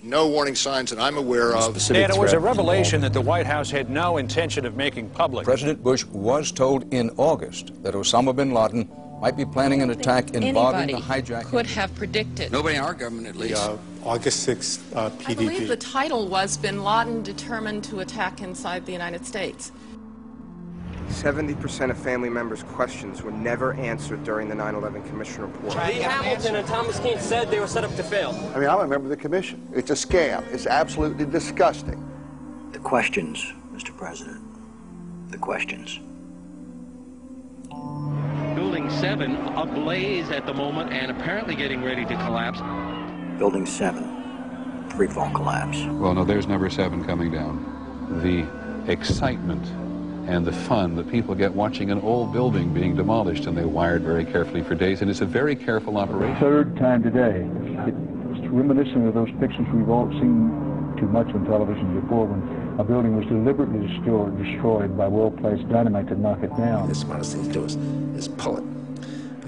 no warning signs that I'm aware of. And it was a revelation that the White House had no intention of making public. President Bush was told in August that Osama bin Laden might be planning an attack involving the hijacking. Could have predicted. Nobody in our government, at least. August 6th, PDD. I believe the title was Bin Laden Determined to Attack Inside the United States. 70% of family members' questions were never answered during the 9/11 Commission report. Lee Hamilton and Thomas Keane said they were set up to fail. I mean, I'm a member of the commission. It's a scam. It's absolutely disgusting. The questions, Mr. President. The questions. Building 7 ablaze at the moment and apparently getting ready to collapse. Building 7, free-fall collapse. Well, no, there's number 7 coming down. The excitement and the fun that people get watching an old building being demolished, and they wired very carefully for days, and it's a very careful operation. Third time today. It's reminiscent of those pictures we've all seen too much on television before, when a building was deliberately destroyed by well-placed dynamite to knock it down. The smartest thing to do is pull it.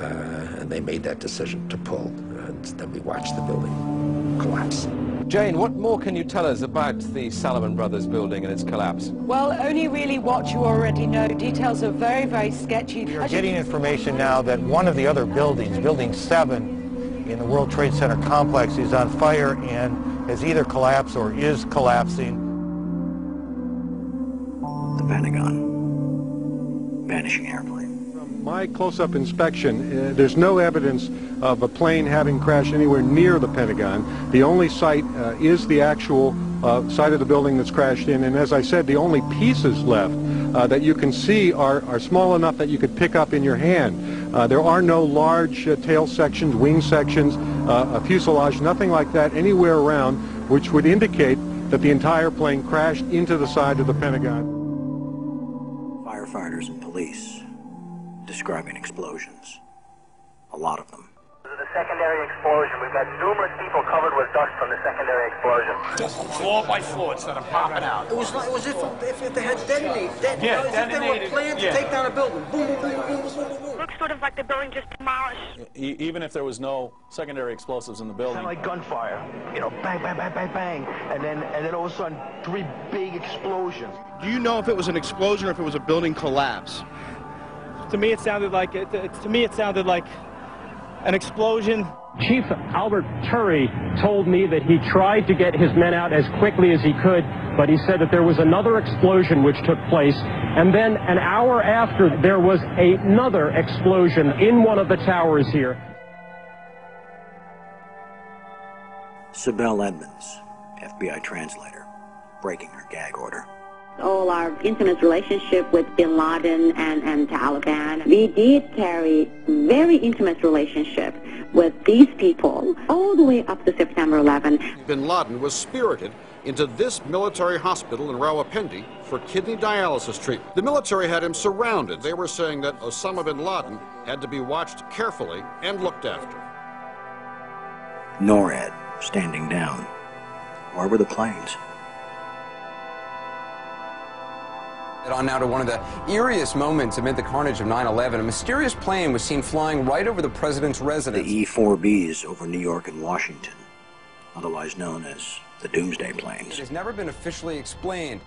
And they made that decision to pull, and then we watched the building collapse. Jane, what more can you tell us about the Salomon Brothers building and its collapse? Well, only really what you already know. Details are very, very sketchy. We're getting information now that one of the other buildings, Building 7 in the World Trade Center complex, is on fire and has either collapsed or is collapsing. The Pentagon. Vanishing airplane. From my close-up inspection, there's no evidence of a plane having crashed anywhere near the Pentagon. The only site is the actual site of the building that's crashed in, and as I said, the only pieces left that you can see are small enough that you could pick up in your hand. There are no large tail sections, wing sections, a fuselage, nothing like that anywhere around, which would indicate that the entire plane crashed into the side of the Pentagon. Firefighters and police describing explosions. A lot of them. The secondary explosion. We've got numerous people covered with dust from the secondary explosion. Just floor by floor instead of popping out. It was like, it was if they had detonated. Yeah, if they were planned to take down a building. Boom, boom, boom, boom, boom, boom, boom. Looks sort of like the building just demolished. Even if there was no secondary explosives in the building. Kind of like gunfire. You know, bang, bang, bang, bang, bang. And then all of a sudden, 3 big explosions. Do you know if it was an explosion or if it was a building collapse? To me, it sounded like an explosion. Chief Albert Turry told me that he tried to get his men out as quickly as he could, but he said that there was another explosion which took place, and then an hour after there was another explosion in one of the towers here. Sibel Edmonds, FBI translator, breaking her gag order. All our intimate relationship with bin Laden and Taliban. We did carry very intimate relationship with these people all the way up to September 11. Bin Laden was spirited into this military hospital in Rawalpindi for kidney dialysis treatment. The military had him surrounded. They were saying that Osama bin Laden had to be watched carefully and looked after. NORAD standing down. Where were the planes? On now to one of the eeriest moments amid the carnage of 9/11. A mysterious plane was seen flying right over the president's residence. The E-4Bs over New York and Washington, otherwise known as the Doomsday Planes. It has never been officially explained.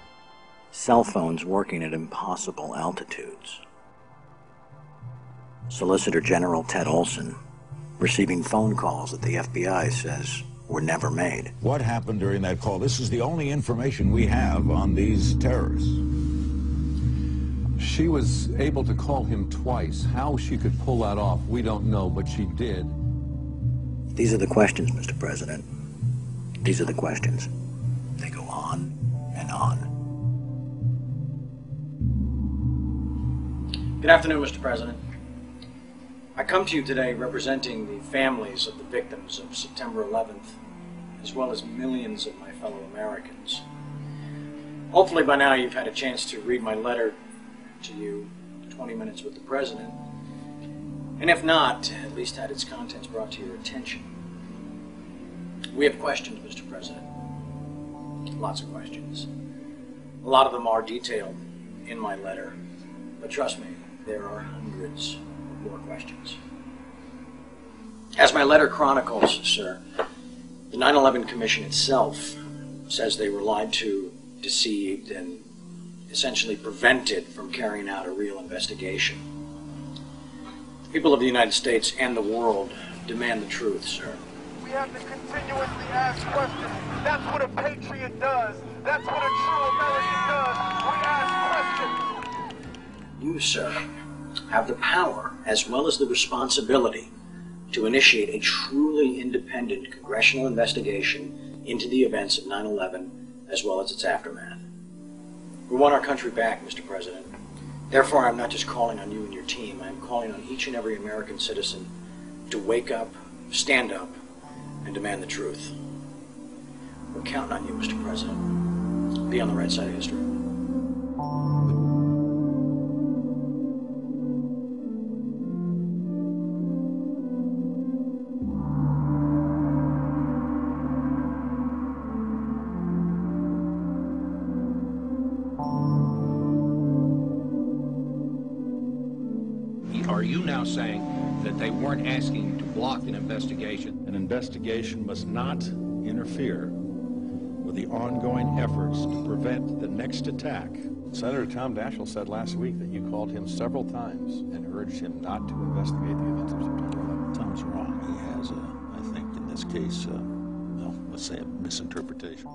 Cell phones working at impossible altitudes. Solicitor General Ted Olson receiving phone calls that the FBI says were never made. What happened during that call? This is the only information we have on these terrorists. She was able to call him twice. How she could pull that off, we don't know, but she did. These are the questions, Mr. President. These are the questions. They go on and on. Good afternoon, Mr. President. I come to you today representing the families of the victims of September 11th, as well as millions of my fellow Americans. Hopefully by now you've had a chance to read my letter to you, 20 Minutes with the President, and if not, at least had its contents brought to your attention. We have questions, Mr. President. Lots of questions. A lot of them are detailed in my letter, but trust me, there are hundreds more questions. As my letter chronicles, sir, The 9/11 Commission itself says they were lied to, deceived, and essentially prevented from carrying out a real investigation. The people of the United States and the world demand the truth, sir. We have to continuously ask questions. That's what a patriot does. That's what a true American does. We ask questions. You, sir, have the power as well as the responsibility to initiate a truly independent congressional investigation into the events of 9/11 as well as its aftermath. We want our country back, Mr. President. Therefore, I'm not just calling on you and your team. I'm calling on each and every American citizen to wake up, stand up, and demand the truth. We're counting on you, Mr. President. Be on the right side of history. Are you now saying that they weren't asking to block an investigation? An investigation must not interfere with the ongoing efforts to prevent the next attack. Senator Tom Daschle said last week that you called him several times and urged him not to investigate the events of September 11th. Tom's wrong. He has, I think, in this case, well, let's say a misinterpretation.